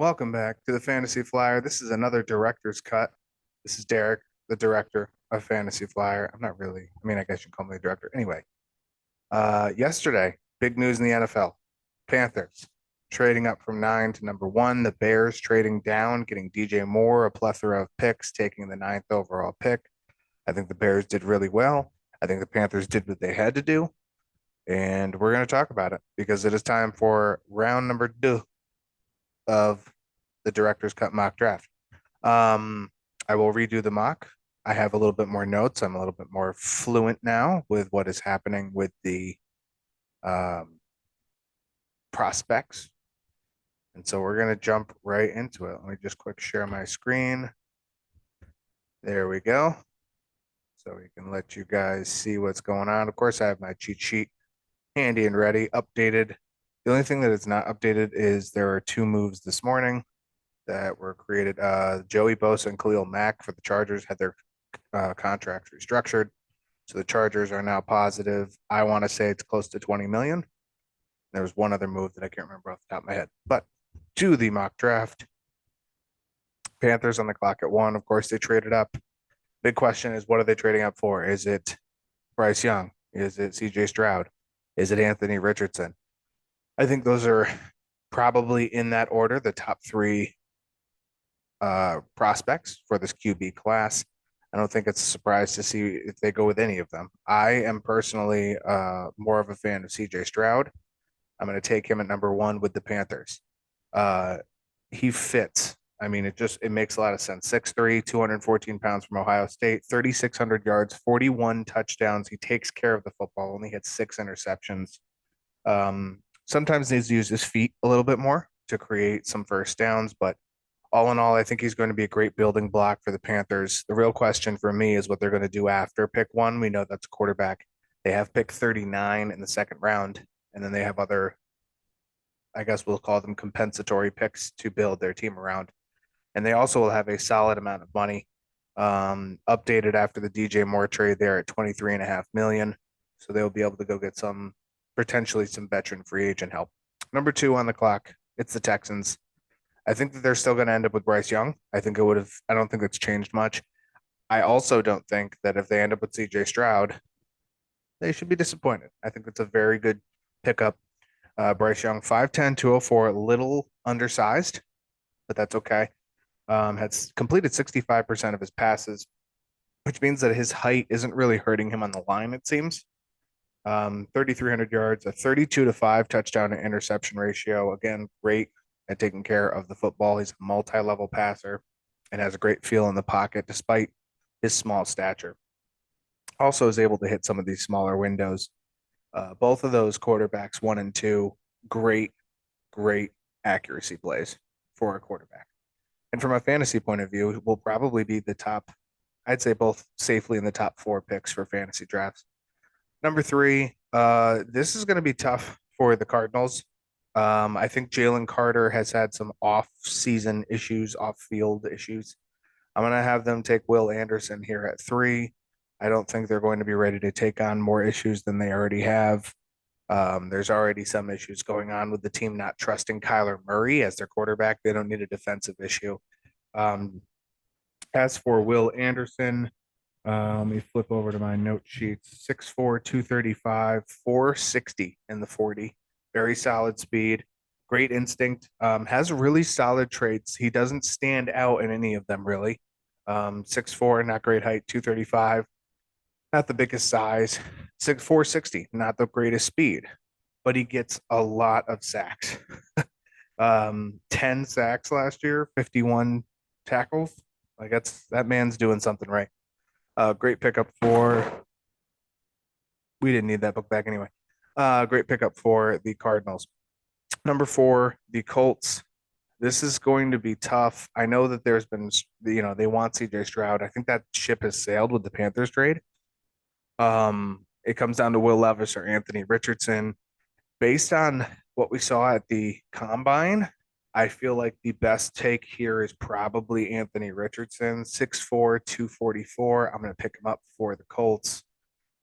Welcome back to the Fantasy Flyer. This is another director's cut. This is Derek, the director of Fantasy Flyer. I'm not really, I guess you can call me the director. Anyway, yesterday, big news in the NFL. Panthers trading up from 9 to number 1. The Bears trading down, getting DJ Moore, a plethora of picks, taking the ninth overall pick. I think the Bears did really well. I think the Panthers did what they had to do. And we're going to talk about it because it is time for round number 2 of the director's cut mock draft. I will redo the mock. I have a little bit more notes. I'm a little bit more fluent now with what is happening with the prospects. And so we're going to jump right into it. Let me just quick share my screen. There we go. So we can let you guys see what's going on. Of course, I have my cheat sheet handy and ready, updated. The only thing that is not updated is there are 2 moves this morning that were created. Joey Bosa and Khalil Mack for the Chargers had their contracts restructured. So the Chargers are now positive. I want to say it's close to 20 million. There was one other move that I can't remember off the top of my head. But to the mock draft, Panthers on the clock at 1. Of course, they traded up. Big question is, what are they trading up for? Is it Bryce Young? Is it CJ Stroud? Is it Anthony Richardson? I think those are probably in that order, the top 3 prospects for this QB class. I don't think it's a surprise to see if they go with any of them. I am personally more of a fan of CJ Stroud. I'm going to take him at number 1 with the Panthers. He fits. It makes a lot of sense. 6'3", 214 pounds from Ohio State, 3,600 yards, 41 touchdowns. He takes care of the football, only hit 6 interceptions. Sometimes needs to use his feet a little bit more to create some first downs, but all in all, I think he's going to be a great building block for the Panthers. The real question for me is what they're going to do after pick 1. We know that's a quarterback. They have pick 39 in the second round, and then they have other, I guess we'll call them compensatory picks to build their team around. And they also will have a solid amount of money updated after the DJ Moore trade there at 23.5 million. So they'll be able to go get potentially some veteran free agent help. Number 2 on the clock, it's the Texans. I think that they're still going to end up with Bryce Young. I don't think it's changed much. I also don't think that if they end up with CJ Stroud, they should be disappointed. I think it's a very good pickup. Bryce Young, 5'10", 204, a little undersized, but that's okay. Has completed 65% of his passes, which means that his height isn't really hurting him on the line, it seems. 3,300 yards, a 32-5 touchdown to interception ratio. Again, great at taking care of the football. He's a multi-level passer and has a great feel in the pocket despite his small stature. Also is able to hit some of these smaller windows. Both of those quarterbacks, 1 and 2, great accuracy plays for a quarterback. And from a fantasy point of view, will probably be the top, I'd say both safely in the top 4 picks for fantasy drafts. Number 3, this is going to be tough for the Cardinals. I think Jalen Carter has had some off-season issues, off-field issues. I'm going to have them take Will Anderson here at 3. I don't think they're going to be ready to take on more issues than they already have. There's already some issues going on with the team not trusting Kyler Murray as their quarterback. They don't need a defensive issue. As for Will Anderson, let me flip over to my note sheets. 6'4", 235, 460 in the 40. Very solid speed, great instinct, has really solid traits. He doesn't stand out in any of them, really. 6'4", not great height, 235, not the biggest size. 460, not the greatest speed, but he gets a lot of sacks. 10 sacks last year, 51 tackles. Like that man's doing something right. Great pickup we didn't need that book back anyway. Great pickup for the Cardinals. Number 4, the Colts. This is going to be tough. I know that there's been, they want CJ Stroud. I think that ship has sailed with the Panthers trade. It comes down to Will Levis or Anthony Richardson. Based on what we saw at the combine, I feel like the best take here is probably Anthony Richardson, 6'4", 244. I'm going to pick him up for the Colts.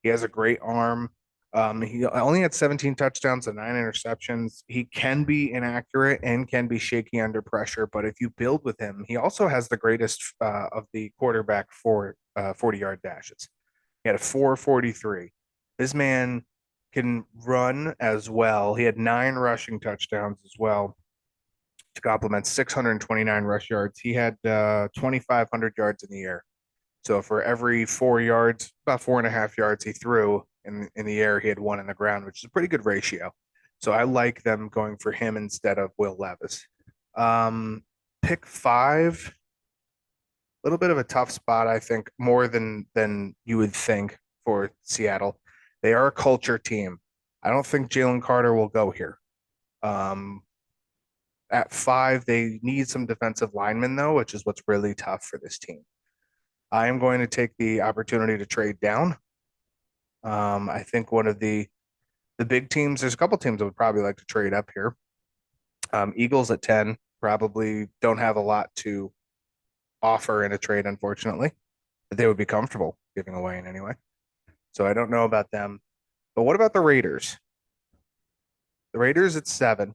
He has a great arm. He only had 17 touchdowns and 9 interceptions. He can be inaccurate and can be shaky under pressure, but if you build with him, he also has the greatest of the quarterback for 40-yard dashes. He had a 4.43. This man can run as well. He had 9 rushing touchdowns as well to complement 629 rush yards. He had 2,500 yards in the air. So for every 4 yards, about 4.5 yards he threw in the air, he had one in the ground, which is a pretty good ratio. So I like them going for him instead of Will Levis. Um, Pick five, a little bit of a tough spot, I think, more than you would think for Seattle. They are a culture team. I don't think Jalen Carter will go here. Um, at five, they need some defensive linemen though, which is what's really tough for this team. I am going to take the opportunity to trade down. I think one of the big teams, there's a couple teams that would probably like to trade up here. Eagles at 10 probably don't have a lot to offer in a trade, unfortunately, that they would be comfortable giving away in any way. So I don't know about them. But what about the Raiders? The Raiders at 7.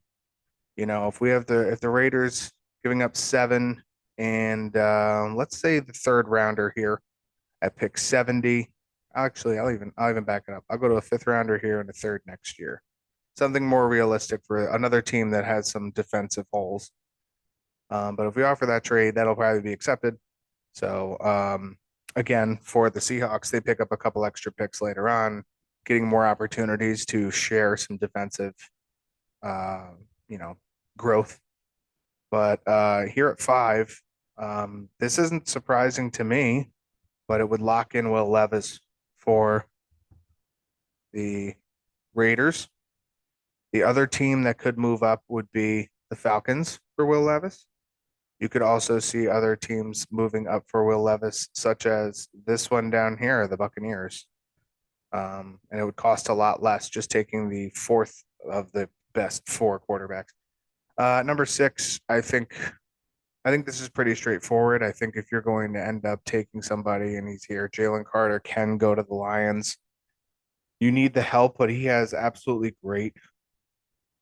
If we have if the Raiders giving up 7 and let's say the third rounder here at pick 70. Actually, I'll even back it up. I'll go to a fifth rounder here and a third next year. Something more realistic for another team that has some defensive holes. But if we offer that trade, that'll probably be accepted. So again, for the Seahawks, they pick up a couple extra picks later on, getting more opportunities to share some defensive, uh, you know, growth. But here at 5, this isn't surprising to me, but it would lock in Will Levis for the Raiders. The other team that could move up would be the Falcons for Will Levis. You could also see other teams moving up for Will Levis, such as this one down here, the Buccaneers. And it would cost a lot less just taking the fourth of the best 4 quarterbacks. Number 6, I think this is pretty straightforward. I think if you're going to end up taking somebody and he's here, Jalen Carter can go to the Lions. You need the help, but he has absolutely great.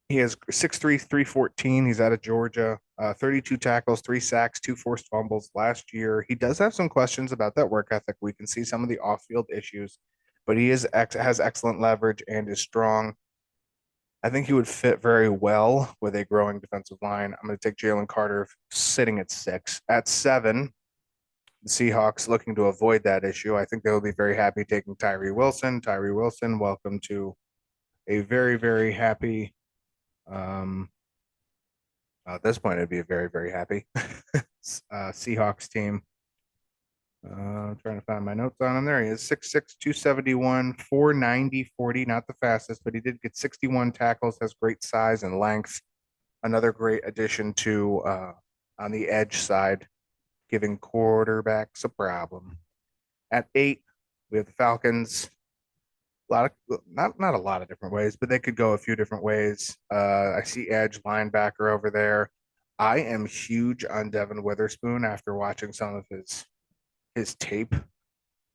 He has 6'3", 314. He's out of Georgia. 32 tackles, 3 sacks, 2 forced fumbles last year. He does have some questions about that work ethic. We can see some of the off-field issues, but he has excellent leverage and is strong. I think he would fit very well with a growing defensive line. I'm going to take Jalen Carter sitting at 6. At 7, the Seahawks looking to avoid that issue. I think they will be very happy taking Tyree Wilson. Tyree Wilson, welcome to a very, very happy. At this point, I'd be very, very happy. Seahawks team. Trying to find my notes on him. There he is, 6'6", 271, 490, 40. Not the fastest, but he did get 61 tackles, has great size and length. Another great addition to on the edge side, giving quarterbacks a problem. At 8, we have the Falcons. A lot of not a lot of different ways, but they could go a few different ways. I see edge linebacker over there. I am huge on Devin Witherspoon after watching some of his tape.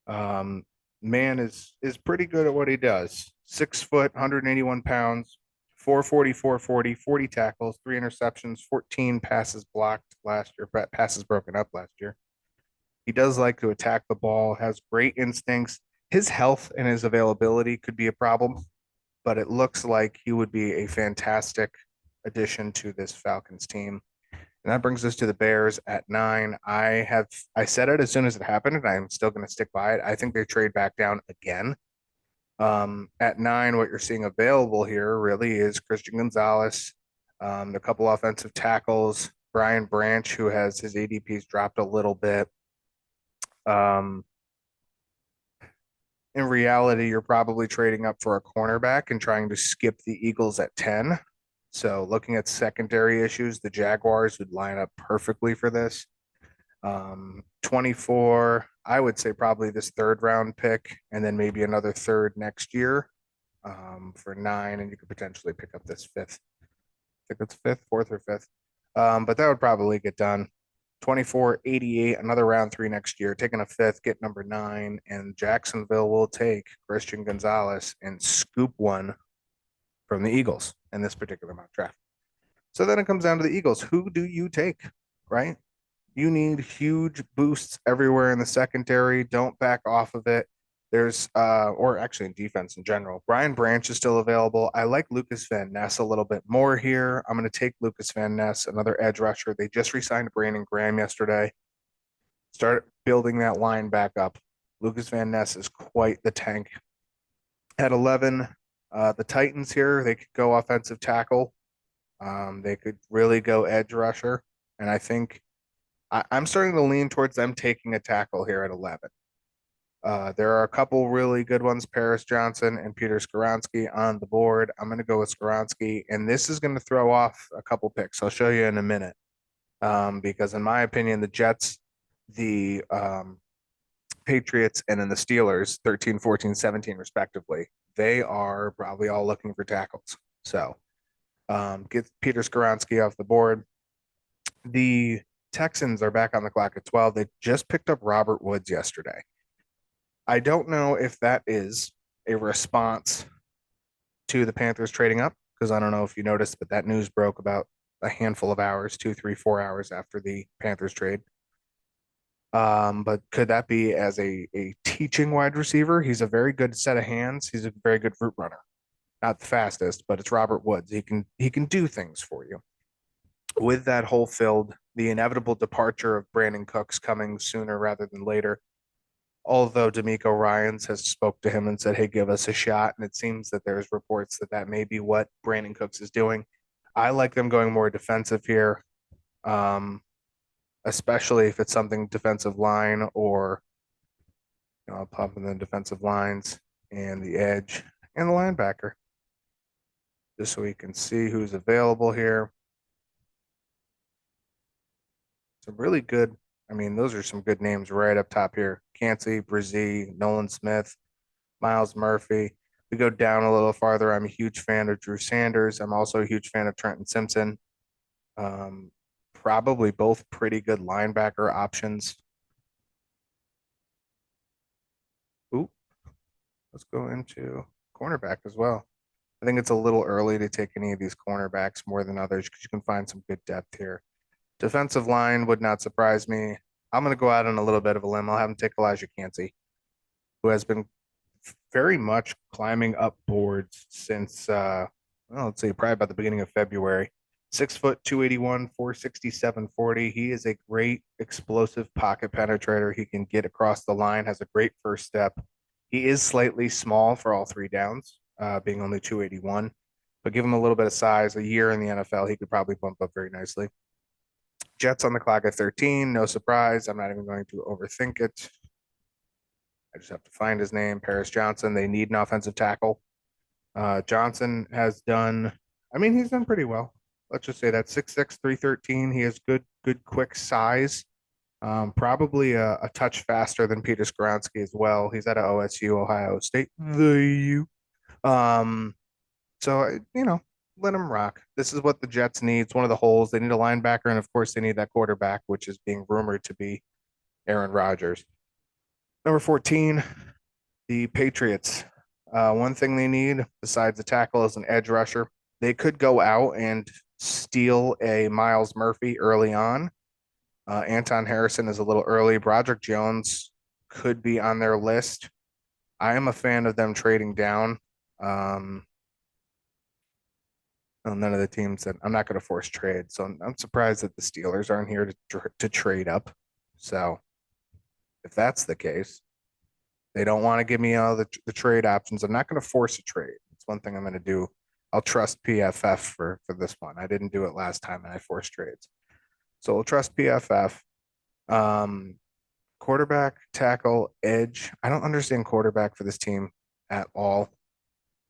Um, Man is pretty good at what he does. 6 foot, 181 pounds, 440, 440, 40 tackles, 3 interceptions, 14 passes blocked last year, passes broken up last year. He does like to attack the ball, has great instincts. His health and his availability could be a problem, but it looks like he would be a fantastic addition to this Falcons team. And that brings us to the Bears at 9. I said it as soon as it happened, and I'm still going to stick by it. I think they trade back down again. At 9, what you're seeing available here really is Christian Gonzalez, a couple offensive tackles, Brian Branch, who has his ADPs dropped a little bit. Um, in reality, you're probably trading up for a cornerback and trying to skip the Eagles at 10. So looking at secondary issues, the Jaguars would line up perfectly for this. 24, I would say probably this third round pick, and then maybe another third next year for 9, and you could potentially pick up this fifth. I think it's fifth, fourth or fifth. But that would probably get done. 24.88, another round three next year, taking a fifth, get number nine, and Jacksonville will take Christian Gonzalez and scoop one from the Eagles in this particular mock draft. So then it comes down to the Eagles. Who do you take, right? You need huge boosts everywhere in the secondary. Don't back off of it. There's or actually in defense in general. Brian Branch is still available. I like Lucas Van Ness a little bit more here. I'm going to take Lucas Van Ness, another edge rusher. They just re-signed Brandon Graham yesterday. Start building that line back up. Lucas Van Ness is quite the tank. At 11, the Titans here, they could go offensive tackle. They could really go edge rusher. And I think I'm starting to lean towards them taking a tackle here at 11. There are a couple really good ones, Paris Johnson and Peter Skoronski on the board. I'm going to go with Skoronski, and this is going to throw off a couple picks. I'll show you in a minute. Because in my opinion, the Jets, the Patriots, and then the Steelers, 13, 14, 17, respectively, they are probably all looking for tackles. So get Peter Skoronski off the board. The Texans are back on the clock at 12. They just picked up Robert Woods yesterday. I don't know if that is a response to the Panthers trading up, because I don't know if you noticed, but that news broke about a handful of hours, 2, 3, 4 hours after the Panthers trade. But could that be as a teaching wide receiver? He's a very good set of hands. He's a very good route runner. Not the fastest, but it's Robert Woods. He can do things for you. With that hole filled, the inevitable departure of Brandon Cooks coming sooner rather than later. Although D'Amico Ryans has spoke to him and said, "Hey, give us a shot," and it seems that there's reports that that may be what Brandon Cooks is doing. I like them going more defensive here, um, especially if it's something defensive line or I'll pop in the defensive lines and the edge and the linebacker, just so we can see who's available here. Some really good. I mean, those are some good names right up top here. Cansey, Brzee, Nolan Smith, Miles Murphy. We go down a little farther. I'm a huge fan of Drew Sanders. I'm also a huge fan of Trenton Simpson. Probably both pretty good linebacker options. Ooh, let's go into cornerback as well. I think it's a little early to take any of these cornerbacks more than others because you can find some good depth here. Defensive line would not surprise me. I'm going to go out on a little bit of a limb. I'll have him take Elijah Cansey, who has been very much climbing up boards since, well, let's say probably about the beginning of February. 6 foot, 281, 467, 40. He is a great explosive pocket penetrator. He can get across the line, has a great first step. He is slightly small for all three downs, being only 281, but give him a little bit of size. A year in the NFL, he could probably bump up very nicely. Jets on the clock at 13. No surprise. I'm not even going to overthink it. I just have to find his name. Paris Johnson. They need an offensive tackle. Johnson has done, I mean, he's done pretty well. Let's just say that 6'6", 313. He has good, quick size. Probably a touch faster than Peter Skoronski as well. He's at OSU, Ohio State. The U. So, let him rock. This is what the Jets need. It's one of the holes. They need a linebacker, and of course, they need that quarterback, which is being rumored to be Aaron Rodgers. Number 14, the Patriots. One thing they need besides the tackle is an edge rusher. They could go out and steal a Miles Murphy early on. Anton Harrison is a little early. Broderick Jones could be on their list. I am a fan of them trading down. Well, none of the teams that I'm not going to force trade. So I'm surprised that the Steelers aren't here to trade up. So if that's the case, they don't want to give me all the trade options. I'm not going to force a trade. It's one thing I'm going to do. I'll trust PFF for this one. I didn't do it last time and I forced trades. So we'll trust PFF. Quarterback, tackle, edge. I don't understand quarterback for this team at all.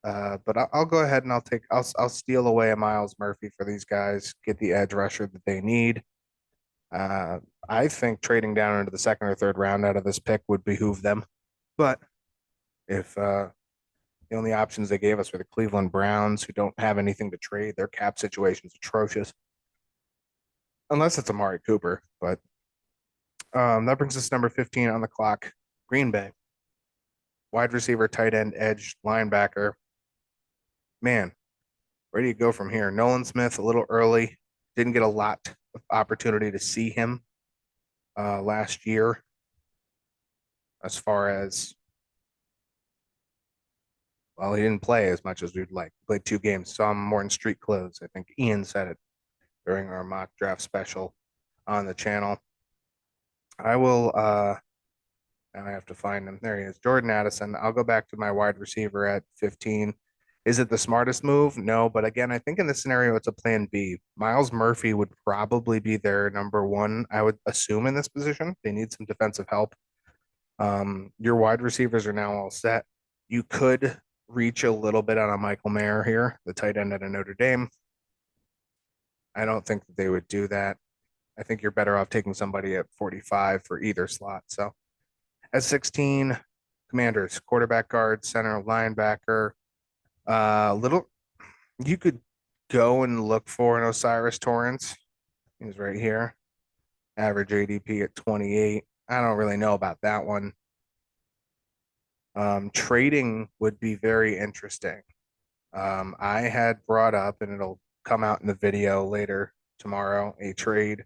But I'll go ahead and I'll steal away a Miles Murphy for these guys, get the edge rusher that they need. I think trading down into the second or third round out of this pick would behoove them. But if the only options they gave us were the Cleveland Browns, who don't have anything to trade, their cap situation is atrocious. Unless it's Amari Cooper, but That brings us to number 15 on the clock. Green Bay. Wide receiver, tight end, edge, linebacker. Man, where do you go from here? Nolan Smith, a little early. Didn't get a lot of opportunity to see him last year as far as, well, he didn't play as much as we'd like. He played 2 games, saw him more in street clothes. I think Ian said it during our mock draft special on the channel. I will now I have to find him. There he is. Jordan Addison. I'll go back to my wide receiver at 15. Is it the smartest move? No, but again, I think in this scenario it's a plan B. Miles Murphy would probably be their number one, I would assume, in this position. They need some defensive help. Your wide receivers are now all set. You could reach a little bit on a Michael Mayer here, the tight end at a Notre Dame. I don't think that they would do that. I think you're better off taking somebody at 45 for either slot. So at 16, Commanders, quarterback, guard, center, linebacker. Little, you could go and look for an Osiris Torrance. He's right here. Average ADP at 28. I don't really know about that one. Trading would be very interesting. I had brought up, and it'll come out in the video later tomorrow, a trade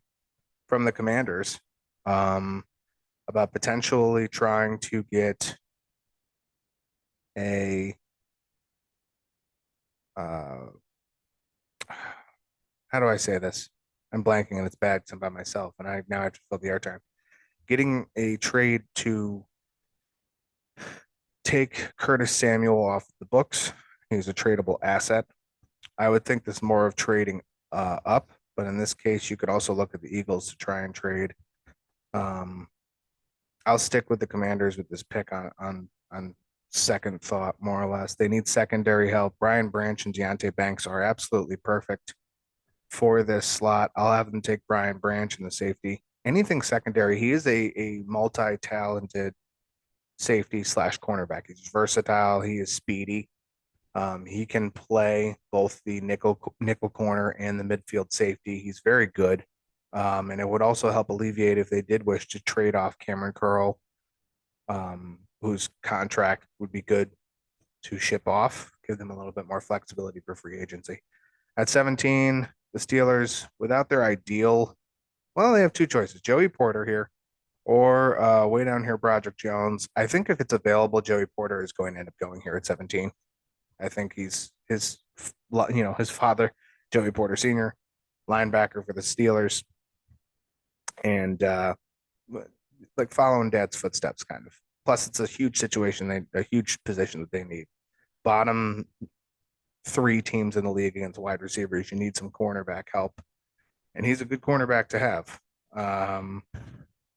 from the Commanders about potentially trying to get a how do I say this? I'm blanking and it's bad because I'm by myself and I now have to fill the airtime. Getting a trade to take Curtis Samuel off the books. He's a tradable asset. I would think this more of trading up, but in this case, you could also look at the Eagles to try and trade. I'll stick with the Commanders with this pick on second thought, more or less. They need secondary help. Brian Branch and Deontay Banks are absolutely perfect for this slot. I'll have them take Brian Branch in the safety. Anything secondary, he is a multi-talented safety slash cornerback. He's versatile. He is speedy. He can play both the nickel corner and the midfield safety. He's very good. And it would also help alleviate if they did wish to trade off Cameron Curl, whose contract would be good to ship off, give them a little bit more flexibility for free agency. At 17, the Steelers, without their ideal, well, they have 2 choices. Joey Porter here or way down here, Broderick Jones. I think if it's available, Joey Porter is going to end up going here at 17. I think he's his father, Joey Porter Sr., linebacker for the Steelers, and like following dad's footsteps, kind of. Plus, it's a huge situation, a huge position that they need. Bottom 3 teams in the league against wide receivers. You need some cornerback help, and he's a good cornerback to have.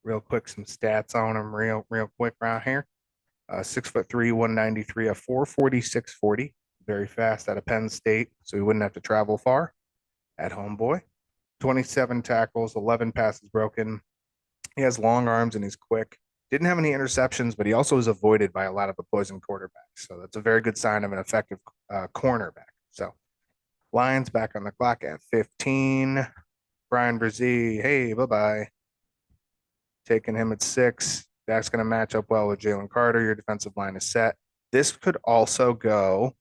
Real quick, some stats on him, real quick right here. 6'3", 193, a 4.46 40. Very fast out of Penn State, so he wouldn't have to travel far. At home boy. 27 tackles, 11 passes broken. He has long arms and he's quick. Didn't have any interceptions, but he also was avoided by a lot of opposing quarterbacks. So that's a very good sign of an effective cornerback. So Lions back on the clock at 15. Brian Brzee, hey, bye-bye. Taking him at 6. That's going to match up well with Jalen Carter. Your defensive line is set. This could also go,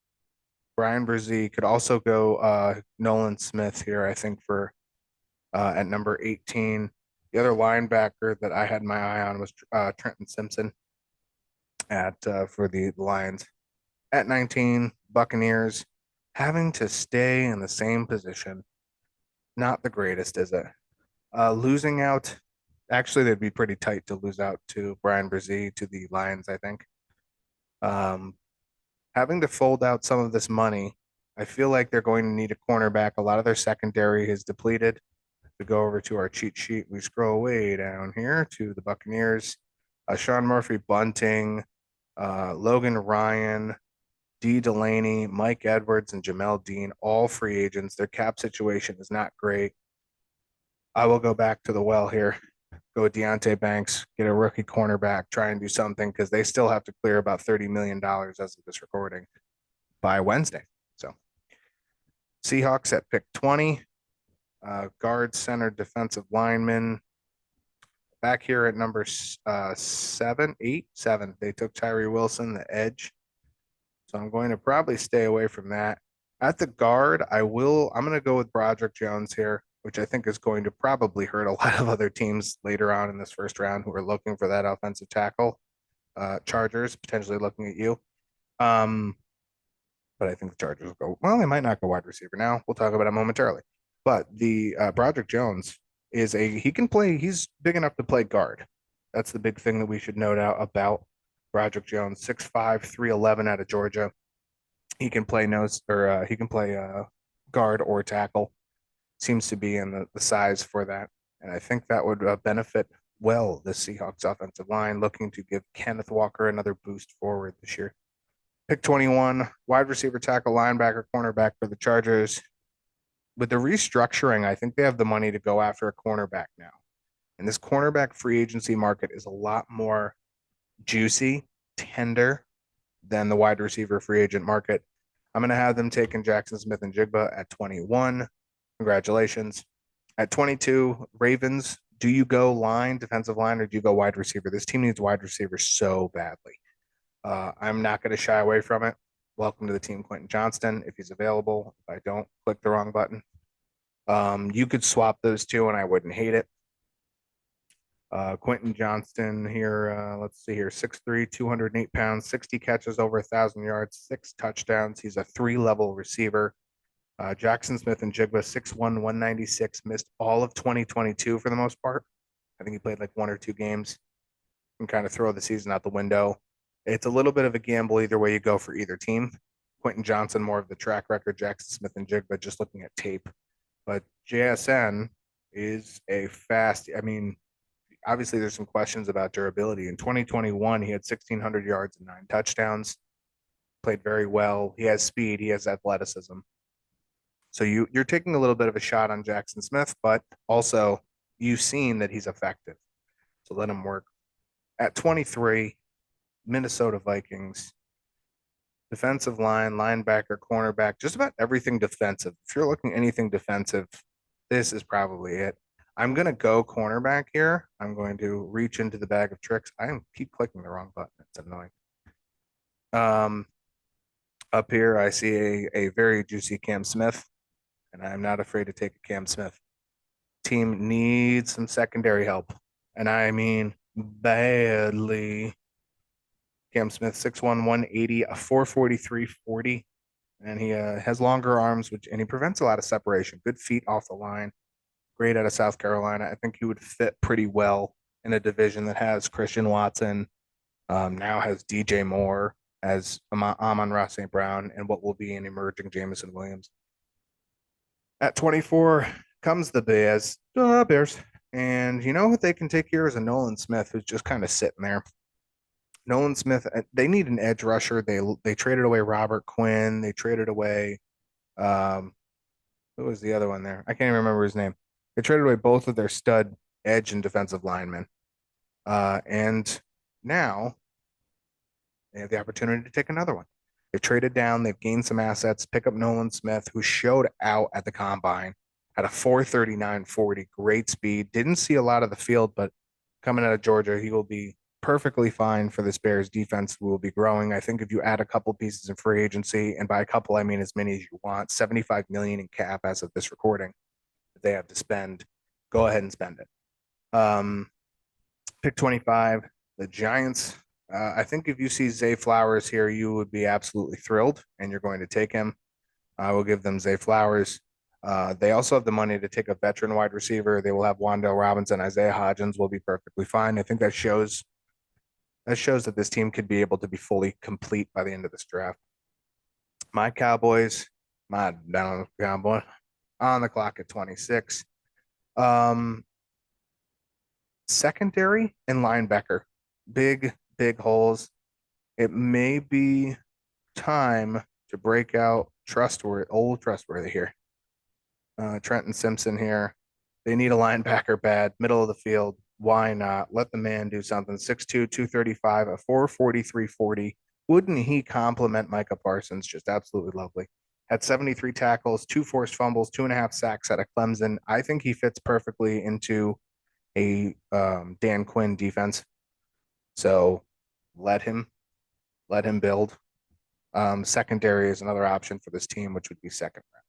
Brian Brzee could also go Nolan Smith here, I think, for at number 18. The other linebacker that I had my eye on was Trenton Simpson at for the Lions. At 19, Buccaneers having to stay in the same position. Not the greatest, is it? Losing out, actually, they'd be pretty tight to lose out to Brian Brzee to the Lions, I think. Having to fold out some of this money, I feel like they're going to need a cornerback. A lot of their secondary is depleted. To go over to our cheat sheet, we scroll way down here to the Buccaneers. Sean Murphy, Bunting, Logan Ryan, D. Delaney, Mike Edwards, and Jamel Dean, all free agents. Their cap situation is not great. I will go back to the well here. Go with Deontay Banks, get a rookie cornerback, try and do something because they still have to clear about $30 million as of this recording by Wednesday. So Seahawks at pick 20. Guard, center, defensive lineman. Back here at number seven, eight, seven, they took Tyree Wilson, the edge. So I'm going to probably stay away from that. At the guard, I'm going to go with Broderick Jones here, which I think is going to probably hurt a lot of other teams later on in this first round who are looking for that offensive tackle. Chargers potentially looking at you. Um, but I think the Chargers will go, well, they might not go wide receiver now. We'll talk about it momentarily. But the Broderick Jones he can play, he's big enough to play guard. That's the big thing that we should note out about Broderick Jones, 6'5", 311 out of Georgia. He can play he can play guard or tackle. Seems to be in the size for that. And I think that would benefit well the Seahawks offensive line, looking to give Kenneth Walker another boost forward this year. Pick 21, wide receiver, tackle, linebacker, cornerback for the Chargers. With the restructuring, I think they have the money to go after a cornerback now. And this cornerback free agency market is a lot more juicy, tender than the wide receiver free agent market. I'm going to have them taking Jackson Smith and Jigba at 21. Congratulations. At 22, Ravens, do you go defensive line, or do you go wide receiver? This team needs wide receiver so badly. I'm not going to shy away from it. Welcome to the team, Quentin Johnston, if he's available. If I don't, click the wrong button. You could swap those two, and I wouldn't hate it. Quentin Johnston here, let's see here, 6'3", 208 pounds, 60 catches, over 1,000 yards, 6 touchdowns. He's a 3-level receiver. Jackson Smith and Jigba, 6'1", 196, missed all of 2022 for the most part. I think he played like 1 or 2 games and kind of throw the season out the window. It's a little bit of a gamble either way you go for either team. Quentin Johnson, more of the track record. Jackson Smith and Jigba, just looking at tape. But JSN is obviously there's some questions about durability. In 2021, he had 1,600 yards and 9 touchdowns. Played very well. He has speed. He has athleticism. So you're taking a little bit of a shot on Jackson Smith, but also you've seen that he's effective. So let him work. At 23, Minnesota Vikings, defensive line, linebacker, cornerback, just about everything defensive. If you're looking anything defensive, this is probably it. I'm going to go cornerback here. I'm going to reach into the bag of tricks. I keep clicking the wrong button. It's annoying. Up here, I see a very juicy Cam Smith, and I'm not afraid to take a Cam Smith. Team needs some secondary help, and I mean badly. Cam Smith, 6'1", 180, a 4.43 40, and he has longer arms, and he prevents a lot of separation. Good feet off the line. Great out of South Carolina. I think he would fit pretty well in a division that has Christian Watson, now has DJ Moore, as Amon-Ra St. Brown, and what will be an emerging Jameson Williams. At 24 comes the Bears. And you know what they can take here is a Nolan Smith, who's just kind of sitting there. Nolan Smith, they need an edge rusher. They traded away Robert Quinn. They traded away, who was the other one there? I can't even remember his name. They traded away both of their stud edge and defensive linemen. And now they have the opportunity to take another one. They've traded down. They've gained some assets. Pick up Nolan Smith, who showed out at the combine at a 4.39 40. Great speed. Didn't see a lot of the field, but coming out of Georgia, he will be perfectly fine for this Bears defense. Will be growing. I think if you add a couple pieces in free agency, and by a couple I mean as many as you want, $75 million in cap as of this recording that they have to spend. Go ahead and spend it. Pick 25, the Giants. I think if you see Zay Flowers here, you would be absolutely thrilled, and you're going to take him. I will give them Zay Flowers. They also have the money to take a veteran wide receiver. They will have Wan'Dale Robinson. Isaiah Hodgins will be perfectly fine. I think that shows that this team could be able to be fully complete by the end of this draft. My Cowboys, my Dallas Cowboy, on the clock at 26. Secondary and linebacker, big holes. It may be time to break out trustworthy here. Trenton Simpson here. They need a linebacker bad, middle of the field. Why not? Let the man do something. 6'2", 235, a 4.43 40. Wouldn't he complement Micah Parsons? Just absolutely lovely. Had 73 tackles, 2 forced fumbles, 2.5 sacks out of Clemson. I think he fits perfectly into a Dan Quinn defense. So let him let him build. Secondary is another option for this team, which would be second round.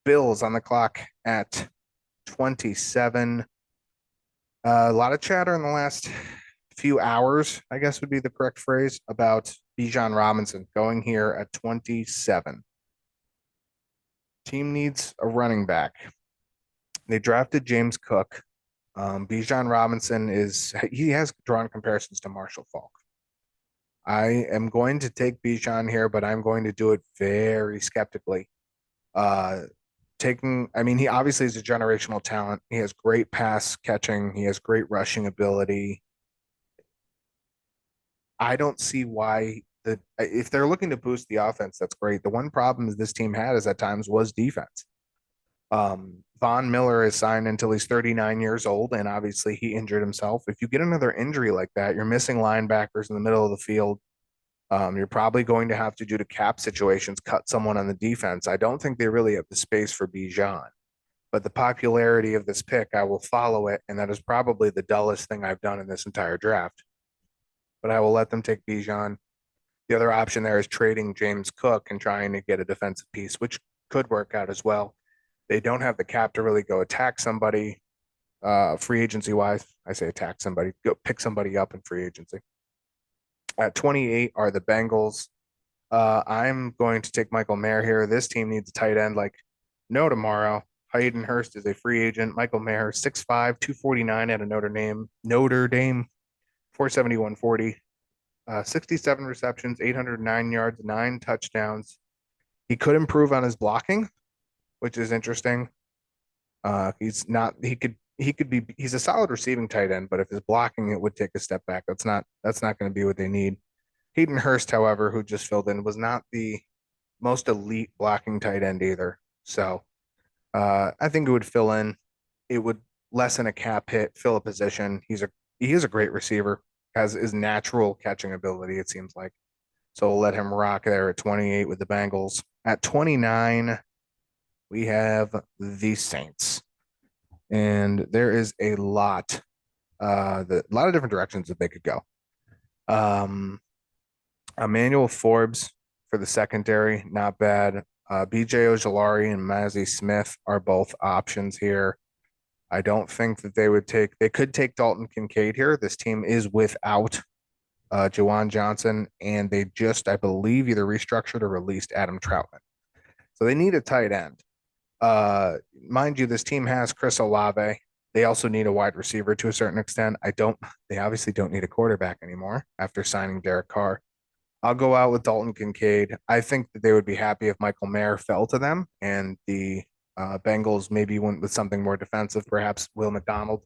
Bills on the clock at 27. A lot of chatter in the last few hours, I guess would be the correct phrase, about Bijan Robinson going here at 27. Team needs a running back. They drafted James Cook. Bijan Robinson he has drawn comparisons to Marshall Faulk. I am going to take Bijan here, but I'm going to do it very skeptically. I mean, he obviously is a generational talent. He has great pass catching. He has great rushing ability. I don't see why if they're looking to boost the offense, that's great. The one problem this team had is at times was defense. Von Miller is signed until he's 39 years old, and obviously he injured himself. If you get another injury like that, you're missing linebackers in the middle of the field. You're probably going to have to, due to cap situations, cut someone on the defense. I don't think they really have the space for Bijan. But the popularity of this pick, I will follow it, and that is probably the dullest thing I've done in this entire draft. But I will let them take Bijan. The other option there is trading James Cook and trying to get a defensive piece, which could work out as well. They don't have the cap to really go attack somebody free agency wise. I say attack somebody, go pick somebody up in free agency. At 28 are the Bengals. I'm going to take Michael Mayer here. This team needs a tight end like no tomorrow. Hayden Hurst is a free agent. Michael Mayer, 6'5", 249 at a Notre Dame, 471 40. 67 receptions, 809 yards, 9 touchdowns. He could improve on his blocking, which is interesting. He's a solid receiving tight end, but if his blocking, it would take a step back. That's not going to be what they need. Hayden Hurst, however, who just filled in, was not the most elite blocking tight end either. So I think it would fill in. It would lessen a cap hit, fill a position. He is a great receiver, has his natural catching ability, it seems like. So we'll let him rock there at 28 with the Bengals. At 29, we have the Saints. And there is a lot of different directions that they could go. Emmanuel Forbes for the secondary, not bad. BJ Ojolari and Mazzie Smith are both options here. I don't think that they could take Dalton Kincaid here. This team is without Juwan Johnson, and they just, I believe, either restructured or released Adam Troutman. So they need a tight end. Mind you, this team has Chris Olave. They also need a wide receiver to a certain extent. They obviously don't need a quarterback anymore after signing Derek Carr. I'll go out with Dalton Kincaid. I think that they would be happy if Michael Mayer fell to them and the Bengals maybe went with something more defensive, perhaps Will McDonald.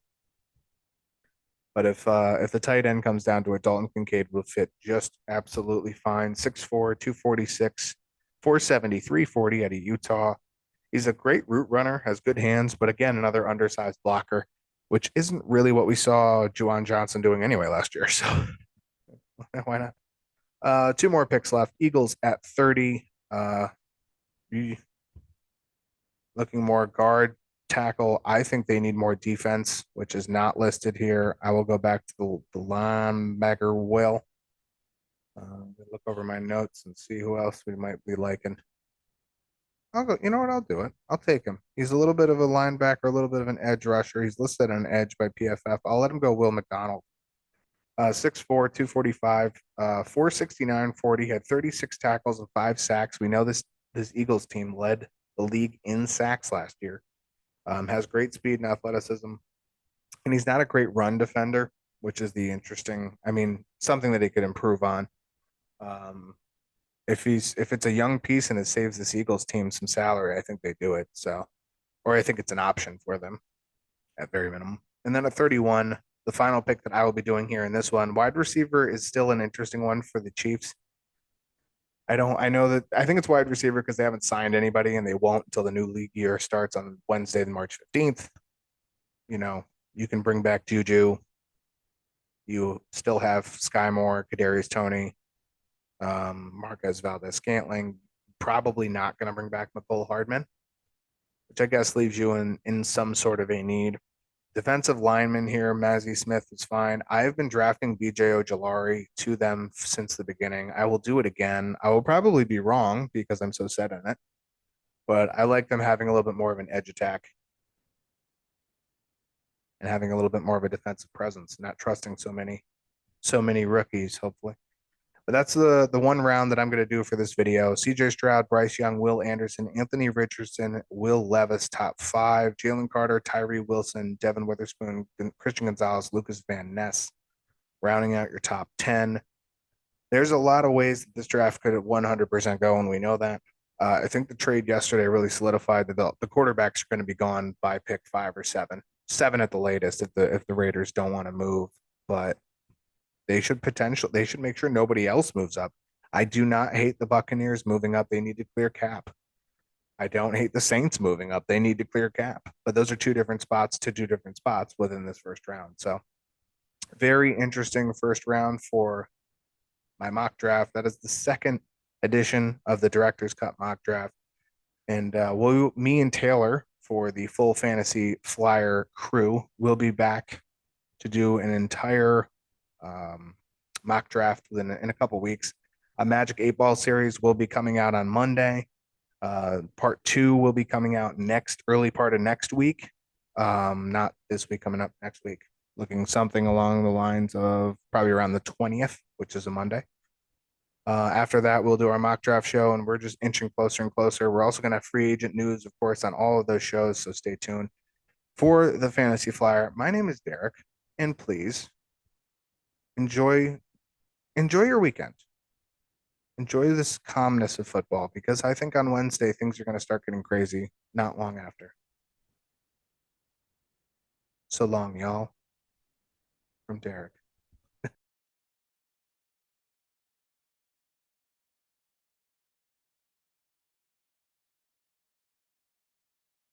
But if the tight end comes down to it, Dalton Kincaid will fit just absolutely fine. 6'4", 246, 470, 340 out of Utah. He's a great route runner, has good hands, but again, another undersized blocker, which isn't really what we saw Juwan Johnson doing anyway last year. So why not? 2 more picks left. Eagles at 30. Looking more guard, tackle. I think they need more defense, which is not listed here. I will go back to the linebacker Will. Look over my notes and see who else we might be liking. I'll go. You know what? I'll do it. I'll take him. He's a little bit of a linebacker, a little bit of an edge rusher. He's listed on edge by PFF. I'll let him go. Will McDonald. 6'4", 245, 469, 40, had 36 tackles and 5 sacks. We know this Eagles team led the league in sacks last year. Has great speed and athleticism, and he's not a great run defender, which is something that he could improve on. If it's a young piece and it saves this Eagles team some salary, I think they do it. So, or I think it's an option for them at very minimum. And then at 31, the final pick that I will be doing here in this one, wide receiver is still an interesting one for the Chiefs. I think it's wide receiver because they haven't signed anybody and they won't until the new league year starts on Wednesday, March 15th. You can bring back Juju. You still have Sky Moore, Kadarius Toney, Marquez Valdez-Scantling. Probably not going to bring back Mecole Hardman, which I guess leaves you in some sort of a need. Defensive lineman here, Mazzy Smith is fine. I've been drafting BJ Ojolari to them since the beginning. I will do it again. I will probably be wrong because I'm so set in it, but I like them having a little bit more of an edge attack and having a little bit more of a defensive presence, not trusting so many rookies, hopefully. But that's the one round that I'm going to do for this video. CJ Stroud, Bryce Young, Will Anderson, Anthony Richardson, Will Levis, top five. Jalen Carter, Tyree Wilson, Devin Witherspoon, Christian Gonzalez, Lucas Van Ness, rounding out your top 10. There's a lot of ways that this draft could 100% go, and we know that. I think the trade yesterday really solidified that the quarterbacks are going to be gone by pick 5 or 7, 7 at the latest if the Raiders don't want to move. But they should make sure nobody else moves up. I do not hate the Buccaneers moving up. They need to clear cap. I don't hate the Saints moving up. They need to clear cap. But those are two different spots to two different spots within this first round. So very interesting first round for my mock draft. That is the second edition of the Director's Cut mock draft. And me and Taylor for the full fantasy flyer crew will be back to do an entire mock draft in a couple weeks. A Magic 8 Ball series will be coming out on Monday. Part 2 will be coming out early part of next week. Not this week, coming up next week. Looking something along the lines of probably around the 20th, which is a Monday. After that, we'll do our mock draft show, and we're just inching closer and closer. We're also going to have free agent news, of course, on all of those shows, so stay tuned. For the Fantasy Flyer, my name is Derek, and please enjoy your weekend. Enjoy this calmness of football, because I think on Wednesday things are going to start getting crazy not long after. So long, y'all. From Derek.